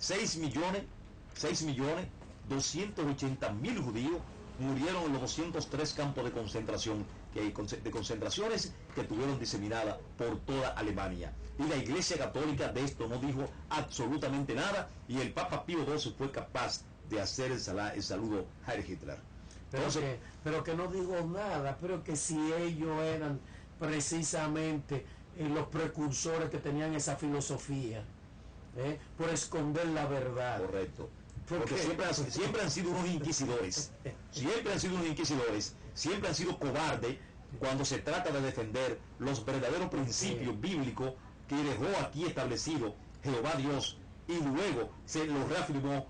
6.280.000 judíos murieron en los 203 campos de concentración, de concentraciones que tuvieron diseminadas por toda Alemania. Y la Iglesia Católica de esto no dijo absolutamente nada, y el Papa Pío XII fue capaz de hacer el saludo Heil Hitler. Entonces, pero que no digo nada, pero que si ellos eran precisamente los precursores que tenían esa filosofía, por esconder la verdad. Correcto. Porque siempre han sido unos inquisidores, siempre han sido cobardes cuando se trata de defender los verdaderos principios bíblicos que dejó aquí establecido Jehová Dios, y luego se los reafirmó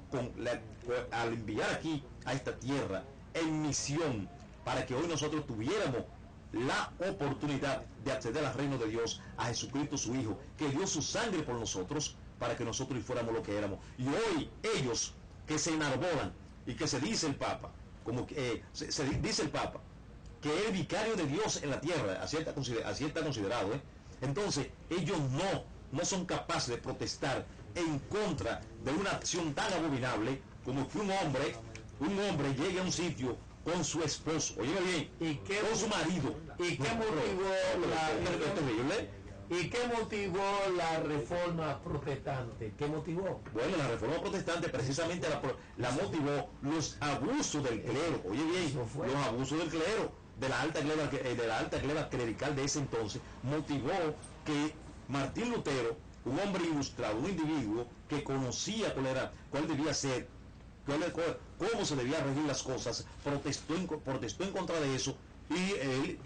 al enviar aquí a esta tierra en misión, para que hoy nosotros tuviéramos la oportunidad de acceder al reino de Dios, a Jesucristo su Hijo, que dio su sangre por nosotros, para que nosotros fuéramos lo que éramos. Y hoy ellos que se enarbolan, y que se dice el Papa, como que se dice el Papa, que es el vicario de Dios en la tierra, así está considerado, entonces ellos no son capaces de protestar en contra de una acción tan abominable como que un hombre llegue a un sitio con su esposo, oye bien, con su marido. ¿Y qué motivó la reforma protestante? ¿Qué motivó? Bueno, la reforma protestante precisamente la motivó los abusos del clero, oye bien, los abusos del clero, de la alta gleba clerical de ese entonces, motivó que Martín Lutero, un hombre ilustrado, un individuo que conocía cuál debía ser, cómo se debían regir las cosas, protestó en contra de eso, y él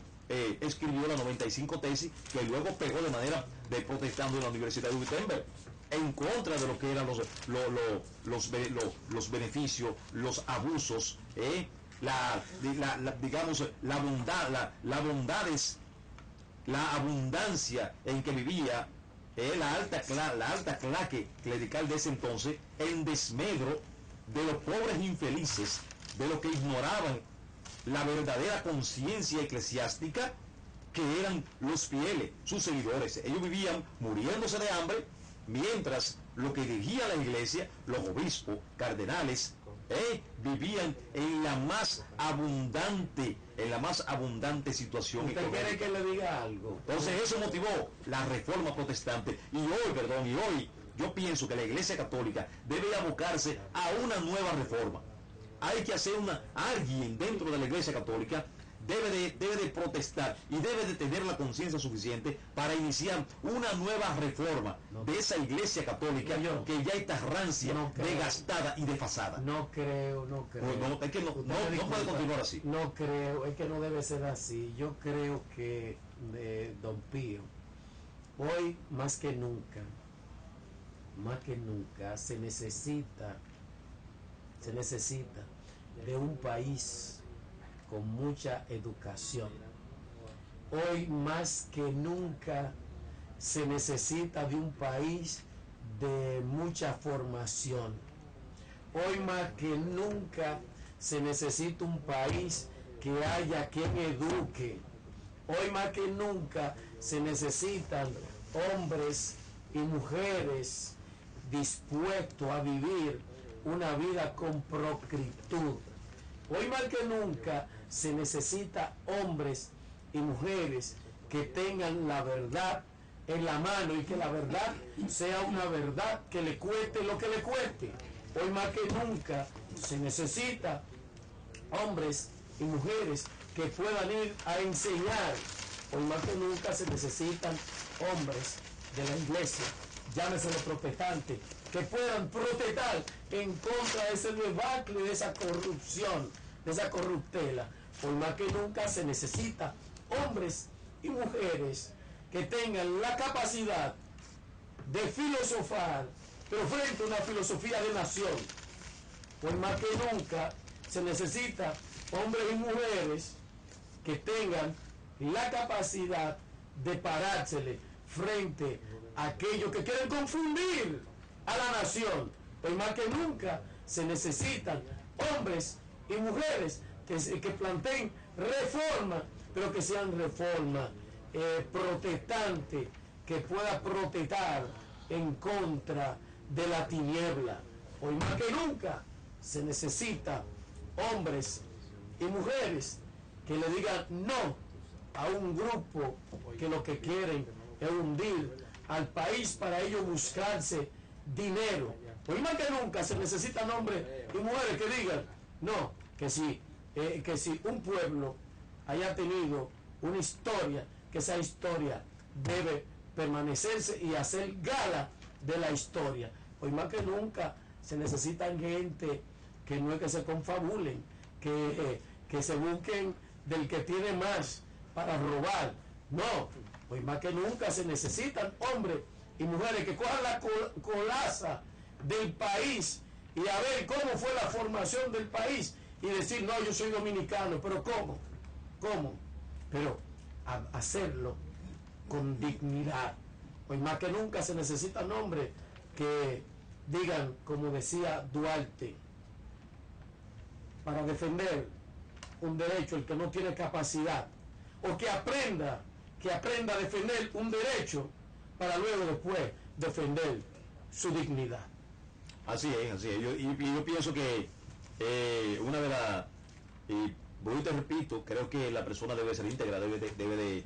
escribió las 95 tesis, que luego pegó de manera de protestando en la Universidad de Wittenberg, en contra de lo que eran los beneficios, los abusos, digamos, la abundancia en que vivía la alta clase clerical de ese entonces, en desmedro de los pobres infelices, de los que ignoraban la verdadera conciencia eclesiástica, que eran los fieles, sus seguidores. Ellos vivían muriéndose de hambre, mientras lo que dirigía la iglesia, los obispos, cardenales, vivían en la más abundante situación. ¿Usted quiere que le diga algo? Entonces eso motivó la reforma protestante, y hoy yo pienso que la Iglesia Católica debe abocarse a una nueva reforma. Hay que hacer alguien dentro de la Iglesia Católica debe de protestar y debe de tener la conciencia suficiente para iniciar una nueva reforma de esa Iglesia Católica que ya está rancia, desgastada y desfasada. No creo. Es que no puede continuar así. No creo, es que no debe ser así. Yo creo que, don Pío, hoy más que nunca se necesita de un país con mucha educación. Hoy más que nunca se necesita de un país de mucha formación. Hoy más que nunca se necesita un país que haya quien eduque. Hoy más que nunca se necesitan hombres y mujeres dispuestos a vivir una vida con procritud. Hoy más que nunca se necesita hombres y mujeres que tengan la verdad en la mano, y que la verdad sea una verdad que le cueste lo que le cueste. Hoy más que nunca se necesita hombres y mujeres que puedan ir a enseñar. Hoy más que nunca se necesitan hombres de la iglesia, llámese los protestantes, que puedan protestar en contra de ese debacle, de esa corrupción, de esa corruptela. Hoy más que nunca se necesita hombres y mujeres que tengan la capacidad de filosofar, pero frente a una filosofía de nación. Hoy más que nunca se necesita hombres y mujeres que tengan la capacidad de parársele frente a aquellos que quieren confundir a la nación. Hoy más que nunca se necesitan hombres y mujeres que planteen reforma, pero que sean reformas protestantes, que pueda protestar en contra de la tiniebla. Hoy más que nunca se necesita hombres y mujeres que le digan no a un grupo que lo que quieren es hundir al país para ellos buscarse dinero. Hoy más que nunca se necesitan hombres y mujeres que digan no, que si un pueblo haya tenido una historia, que esa historia debe permanecerse y hacer gala de la historia. Hoy más que nunca se necesitan gente que no es que se confabulen, que se busquen del que tiene más para robar. No, hoy más que nunca se necesitan hombres y mujeres que cojan la colaza del país y a ver cómo fue la formación del país y decir, no, yo soy dominicano, pero ¿cómo? Pero hacerlo con dignidad. Hoy más que nunca se necesitan hombres que digan, como decía Duarte, para defender un derecho el que no tiene capacidad, o que aprenda a defender un derecho para luego después defender su dignidad. Así es. Yo pienso que una de las, y te repito, creo que la persona debe ser íntegra, debe de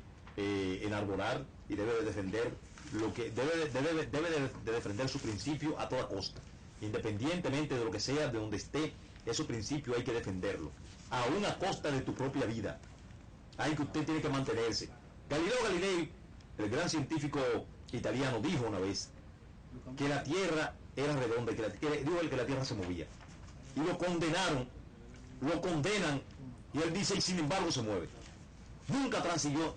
enarbolar y debe de defender lo que debe de defender su principio a toda costa, independientemente de lo que sea, de donde esté, esos principios hay que defenderlo, aún a costa de tu propia vida. Usted tiene que mantenerse. Galileo Galilei, el gran científico italiano, dijo una vez que la Tierra era redonda, que la Tierra se movía, y lo condenan, y él dice, y sin embargo se mueve. Nunca transigió.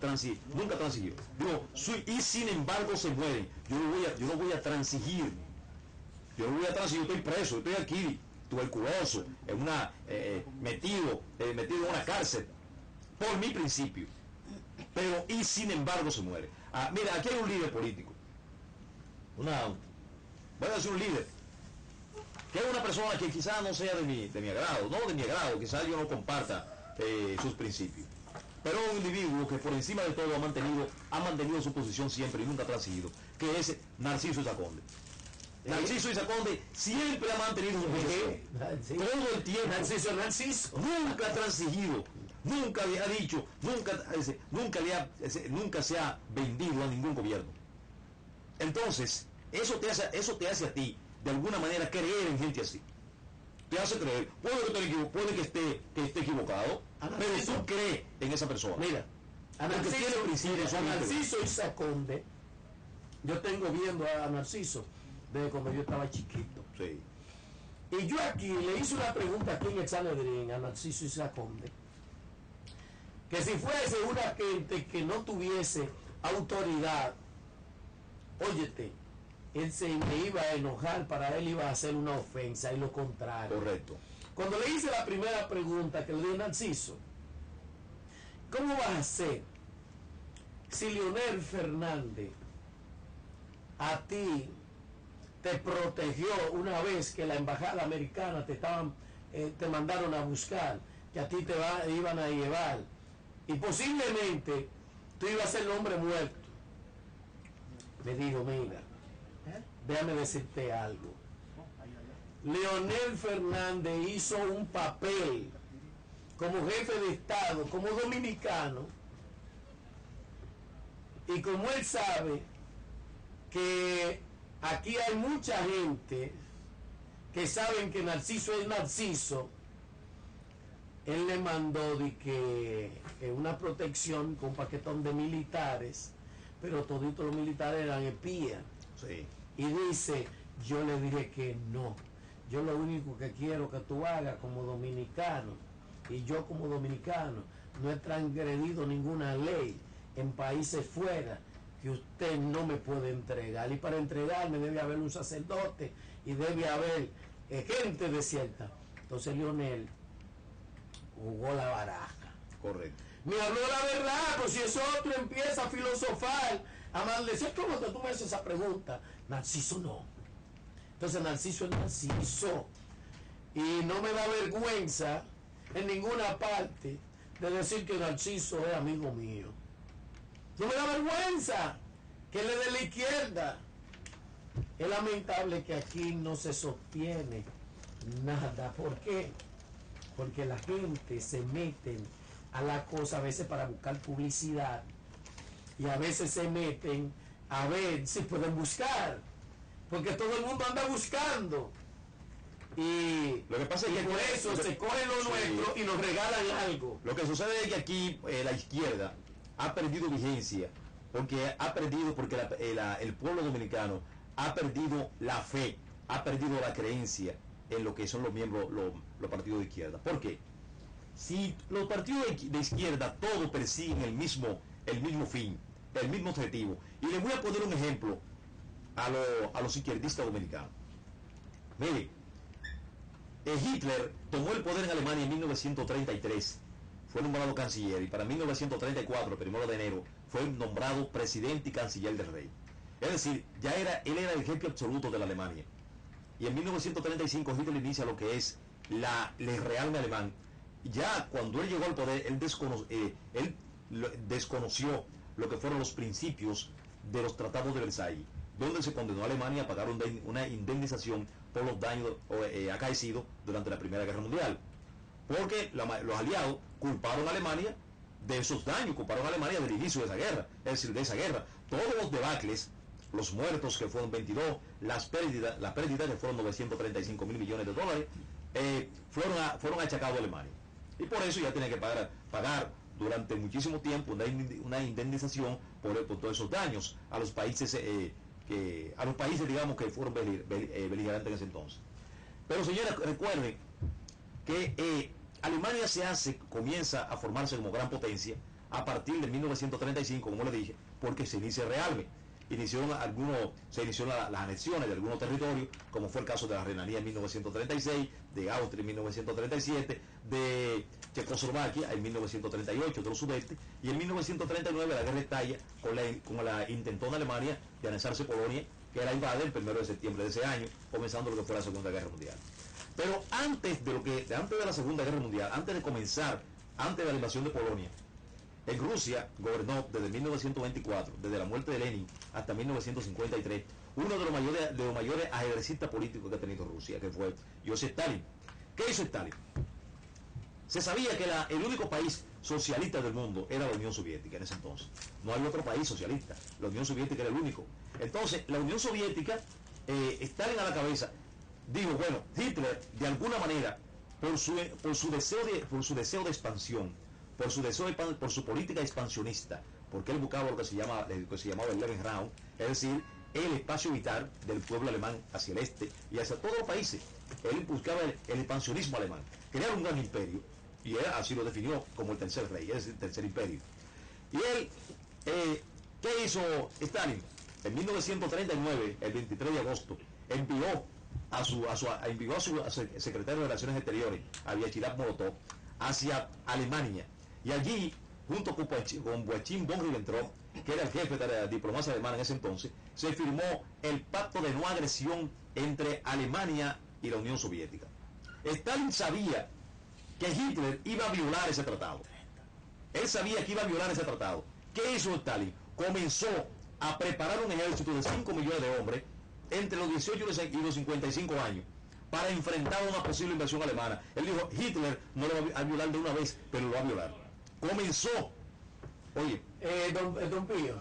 Digo, y sin embargo se mueven. Yo no voy a transigir. Yo estoy preso, estoy aquí, tuberculoso, metido en una cárcel, por mi principio. Pero, y sin embargo se muere. Mira, aquí hay un líder político. Voy a decir un líder, que es una persona que quizás no sea de mi agrado, quizás yo no comparta sus principios. Pero un individuo que por encima de todo ha mantenido su posición siempre y nunca ha transigido, que es Narciso Isaconde. Narciso Isaconde siempre ha mantenido su posición. Todo el tiempo. Narciso. Nunca ha transigido. Nunca le ha dicho, nunca se ha vendido a ningún gobierno. Entonces, eso te hace a ti, de alguna manera, creer en gente así. Te hace creer, puede que esté equivocado, pero tú crees en esa persona. Mira, a Narciso Isaconde, yo tengo viendo a Narciso desde cuando yo estaba chiquito. Sí. Y yo aquí le hice una pregunta aquí en el Sanedrín a Narciso Isaconde, que si fuese una gente que no tuviese autoridad, óyete, él se me iba a enojar, para él iba a hacer una ofensa, y lo contrario. Correcto. Cuando le hice la primera pregunta que le dije, Narciso, ¿cómo vas a hacer si Leonel Fernández a ti te protegió una vez que la embajada americana te mandaron a buscar, que a ti iban a llevar, y posiblemente tú ibas a ser el hombre muerto? Me dijo, mira, déjame decirte algo. Leonel Fernández hizo un papel como jefe de Estado, como dominicano, y como él sabe que aquí hay mucha gente que saben que Narciso es Narciso, él le mandó una protección con un paquetón de militares, pero toditos los militares eran espías. Sí. Y dice, yo le dije que no. Yo lo único que quiero que tú hagas como dominicano, y yo como dominicano no he transgredido ninguna ley en países fuera, que usted no me puede entregar. Y para entregarme debe haber un sacerdote y debe haber gente desierta. Entonces Leonel jugó la baraja. Correcto. Me habló la verdad, pues si eso otro empieza a filosofar, a maldecir, ¿cómo que tú me haces esa pregunta? Narciso no. Entonces Narciso es Narciso. Y no me da vergüenza en ninguna parte de decir que Narciso es amigo mío. No me da vergüenza que él es de la izquierda. Es lamentable que aquí no se sostiene nada. ¿Por qué? Porque la gente se mete a la cosa a veces para buscar publicidad y a veces se meten a ver si pueden buscar, porque todo el mundo anda buscando. Y lo que pasa es que por eso se cogen lo nuestro y nos regalan algo. Lo que sucede es que aquí la izquierda ha perdido vigencia, porque el pueblo dominicano ha perdido la fe, ha perdido la creencia en lo que son los miembros, los partidos de izquierda. ¿Por qué? Si los partidos de izquierda todos persiguen el mismo fin, el mismo objetivo. Y les voy a poner un ejemplo a los izquierdistas dominicanos. Mire, Hitler tomó el poder en Alemania en 1933, fue nombrado canciller, y para 1934, el 1 de enero, fue nombrado presidente y canciller del rey. Es decir, él era el jefe absoluto de la Alemania. Y en 1935 Hitler inicia lo que es el Realme alemán. Ya cuando él llegó al poder, él desconoció lo que fueron los principios de los tratados de Versalles, donde se condenó a Alemania a pagar una indemnización por los daños acaecidos durante la Primera Guerra Mundial. Porque los aliados culparon a Alemania de esos daños, culparon a Alemania del inicio de esa guerra, es decir, de esa guerra. Todos los debacles, los muertos que fueron 22, las pérdidas que fueron 935 mil millones de dólares, fueron achacados a Alemania. Y por eso ya tiene que pagar durante muchísimo tiempo una indemnización por todos esos daños a los países digamos que fueron beligerantes en ese entonces. Pero señores, recuerden que Alemania comienza a formarse como gran potencia a partir de 1935, como le dije, porque se inicia el Realme. Se inició las anexiones de algunos territorios, como fue el caso de la Renania en 1936, de Austria en 1937, de Checoslovaquia en 1938, de los sudeste, y en 1939 la guerra estalla con la intentona Alemania de anexarse Polonia, que la invade el 1 de septiembre de ese año, comenzando lo que fue la Segunda Guerra Mundial. Pero antes de la Segunda Guerra Mundial, antes de la invasión de Polonia, en Rusia gobernó desde 1924, desde la muerte de Lenin hasta 1953, uno de los mayores ajedrecistas políticos que ha tenido Rusia, que fue Joseph Stalin. ¿Qué hizo Stalin? Se sabía que el único país socialista del mundo era la Unión Soviética en ese entonces. No había otro país socialista. La Unión Soviética era el único. Entonces, la Unión Soviética, Stalin a la cabeza, dijo, bueno, Hitler, de alguna manera, por su deseo de expansión, por su política expansionista, porque él buscaba lo que se llamaba el Lebensraum, es decir, el espacio vital del pueblo alemán hacia el este y hacia todos los países. Él buscaba el expansionismo alemán, crear un gran imperio, y él así lo definió como el tercer rey, es decir, el tercer imperio. Y él, ¿qué hizo Stalin? En 1939, el 23 de agosto, envió a su secretario de Relaciones Exteriores, a Vyacheslav Molotov, hacia Alemania. Y allí, junto con Joachim von Ribbentrop, que era el jefe de la diplomacia alemana en ese entonces, se firmó el pacto de no agresión entre Alemania y la Unión Soviética. Stalin sabía que Hitler iba a violar ese tratado. Él sabía que iba a violar ese tratado. ¿Qué hizo Stalin? Comenzó a preparar un ejército de 5 millones de hombres entre los 18 y los 55 años para enfrentar una posible invasión alemana. Él dijo, Hitler no lo va a violar de una vez, pero lo va a violar. Comenzó. Oye. Don Pío,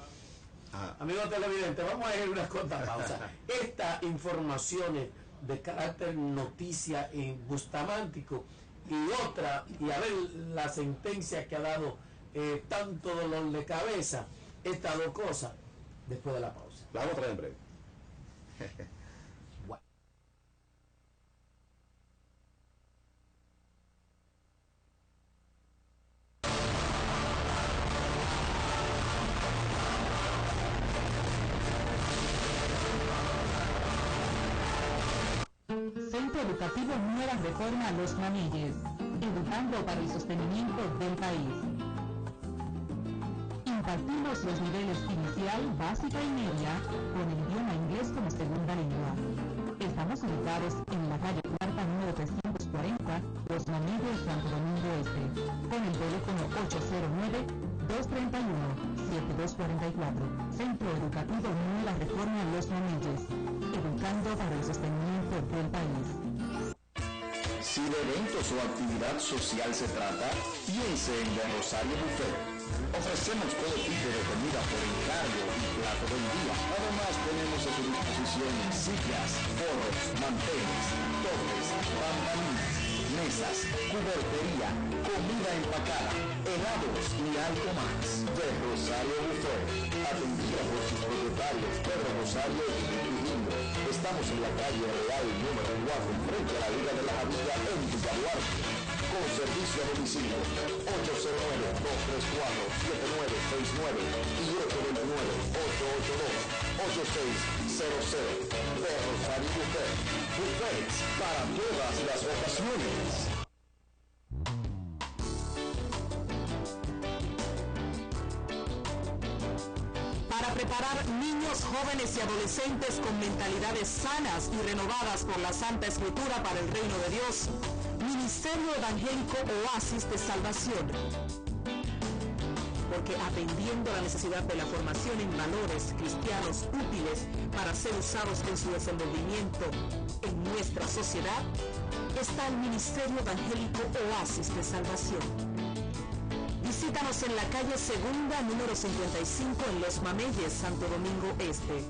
amigo televidente, vamos a ir unas cortas pausas. Estas informaciones de carácter noticia y bustamántico y otra, y a ver la sentencia que ha dado tanto dolor de cabeza, estas dos cosas, después de la pausa. La vamos a traer en breve. Bueno. Centro Educativo Nueva Reforma Los Manilles, educando para el sostenimiento del país. Impartimos los niveles inicial, básica y media con el idioma inglés como segunda lengua. Estamos ubicados en la calle Cuarta número 340, Los Manilles, Santo Domingo Este, con el teléfono 809-231-7244. Centro Educativo Nueva Reforma Los Manilles, educando para el sostenimiento del país. Si de eventos o actividad social se trata, piense en The Rosario Buffet. Ofrecemos todo tipo de comida por encargo y plato del día. Además, tenemos a su disposición sillas, foros, manteles, toques, bambalinas, mesas, cubertería, comida empacada, helados y algo más. The Rosario Buffet, atendida por sus propietarios Pedro Rosario y Trujillo. Estamos en la calle Real número 4, frente a la Liga de la Javilla en Villa Duarte. Con servicio a domicilio 809-234-7969 y 829-882-8600. De Rosario Buffet. Buffets para todas las ocasiones. Para preparar niños, jóvenes y adolescentes con mentalidades sanas y renovadas por la Santa Escritura para el reino de Dios, Ministerio Evangélico Oasis de Salvación. Porque atendiendo a la necesidad de la formación en valores cristianos útiles para ser usados en su desenvolvimiento en nuestra sociedad, está el Ministerio Evangélico Oasis de Salvación. Visítanos en la calle Segunda, número 55, en Los Mameyes, Santo Domingo Este.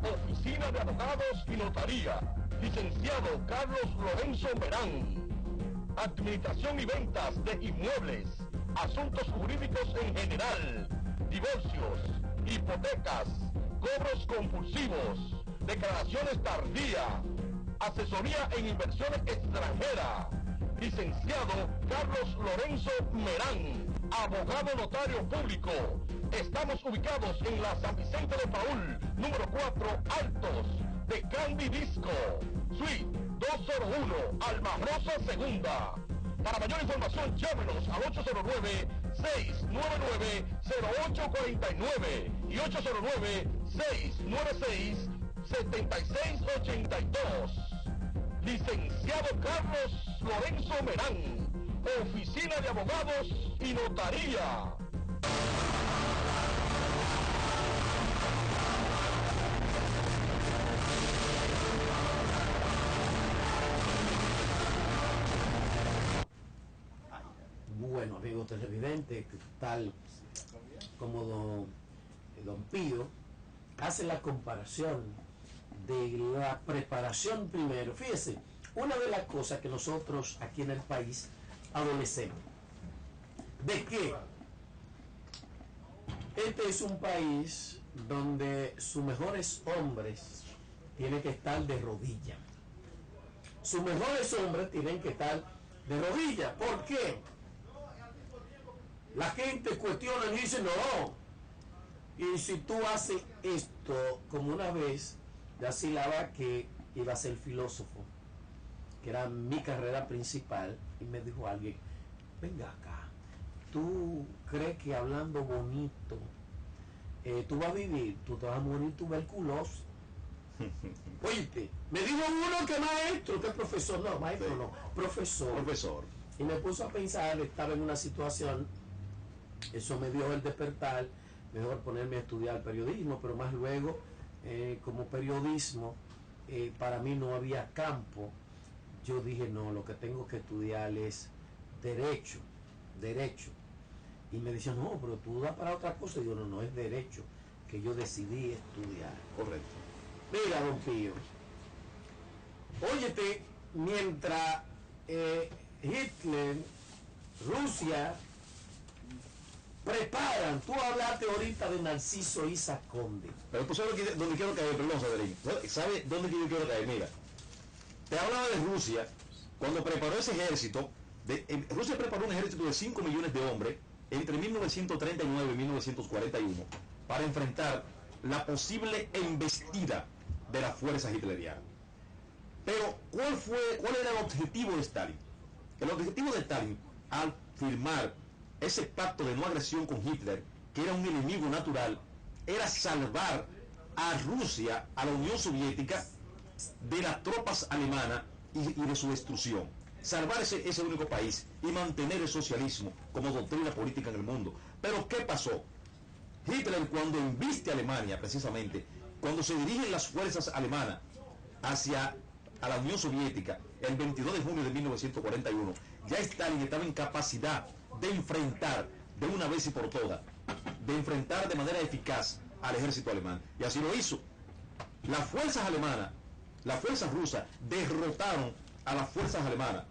Oficina de Abogados y Notaría, licenciado Carlos Lorenzo Merán. Administración y ventas de inmuebles, asuntos jurídicos en general, divorcios, hipotecas, cobros compulsivos, declaraciones tardías, asesoría en inversiones extranjeras. Licenciado Carlos Lorenzo Merán, abogado notario público. Estamos ubicados en la San Vicente de Paúl, número 4, Altos, de Candy Disco, Suite 201, Alma Rosa Segunda. Para mayor información, llámenos al 809-699-0849 y 809-696-7682. Licenciado Carlos Lorenzo Merán, Oficina de Abogados y Notaría. Bueno, amigos televidentes, tal como don Pío hace la comparación de la preparación primero. Fíjese, una de las cosas que nosotros aquí en el país adolecemos, de que este es un país donde sus mejores hombres tienen que estar de rodillas. Sus mejores hombres tienen que estar de rodillas. ¿Por qué? La gente cuestiona y dice no. Y si tú haces esto, como una vez, yo asilaba que iba a ser filósofo, que era mi carrera principal, y me dijo alguien, venga acá, ¿tú crees que hablando bonito tú vas a vivir? Tú te vas a morir tuberculosis. Oíste, me dijo uno que maestro, que profesor, no, maestro sí. No, profesor. Y me puso a pensar, estaba en una situación, eso me dio el despertar, mejor ponerme a estudiar periodismo, pero más luego, como periodismo, para mí no había campo. Yo dije, no, lo que tengo que estudiar es derecho. Y me decían, no, pero tú das para otra cosa. Y yo, no, es derecho, que yo decidí estudiar. Correcto. Mira, don Pío, óyete, mientras Hitler, Rusia, preparan. Tú hablaste ahorita de Narciso Isa Conde. Pero tú sabes dónde quiero caer, perdón, Saberín. ¿Sabes dónde yo quiero caer? Mira, te hablaba de Rusia, cuando preparó ese ejército, Rusia preparó un ejército de 5 millones de hombres entre 1939 y 1941 para enfrentar la posible embestida de las fuerzas hitlerianas. Pero, ¿cuál era el objetivo de Stalin? El objetivo de Stalin, al firmar ese pacto de no agresión con Hitler, que era un enemigo natural, era salvar a Rusia, a la Unión Soviética, de las tropas alemanas y de su destrucción. Salvar ese único país y mantener el socialismo como doctrina política en el mundo. Pero ¿qué pasó? Hitler, cuando embiste a Alemania, precisamente, cuando se dirigen las fuerzas alemanas hacia a la Unión Soviética, el 22 de junio de 1941, ya Stalin estaba en capacidad de enfrentar de una vez y por todas, de enfrentar de manera eficaz al ejército alemán. Y así lo hizo. Las fuerzas alemanas, las fuerzas rusas, derrotaron a las fuerzas alemanas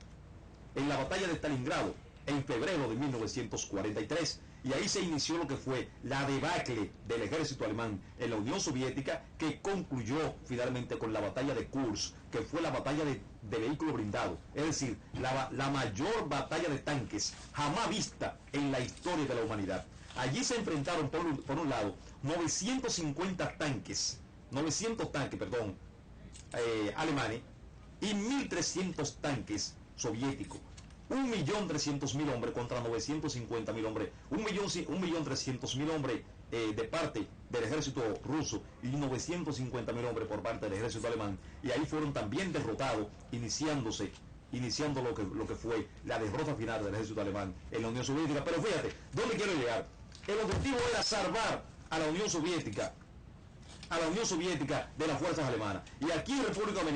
en la batalla de Stalingrado en febrero de 1943. Y ahí se inició lo que fue la debacle del ejército alemán en la Unión Soviética, que concluyó finalmente con la batalla de Kursk, que fue la batalla de vehículo blindado. Es decir, la mayor batalla de tanques jamás vista en la historia de la humanidad. Allí se enfrentaron, por un lado, 900 tanques alemanes y 1.300 tanques soviéticos. 1.300.000 hombres contra 950.000 hombres, 1.300.000 hombres de parte del ejército ruso y 950.000 hombres por parte del ejército alemán, y ahí fueron también derrotados, iniciando lo que fue la derrota final del ejército alemán en la Unión Soviética. Pero fíjate, ¿dónde quiero llegar? El objetivo era salvar a la Unión Soviética de las fuerzas alemanas, y aquí en República Dominicana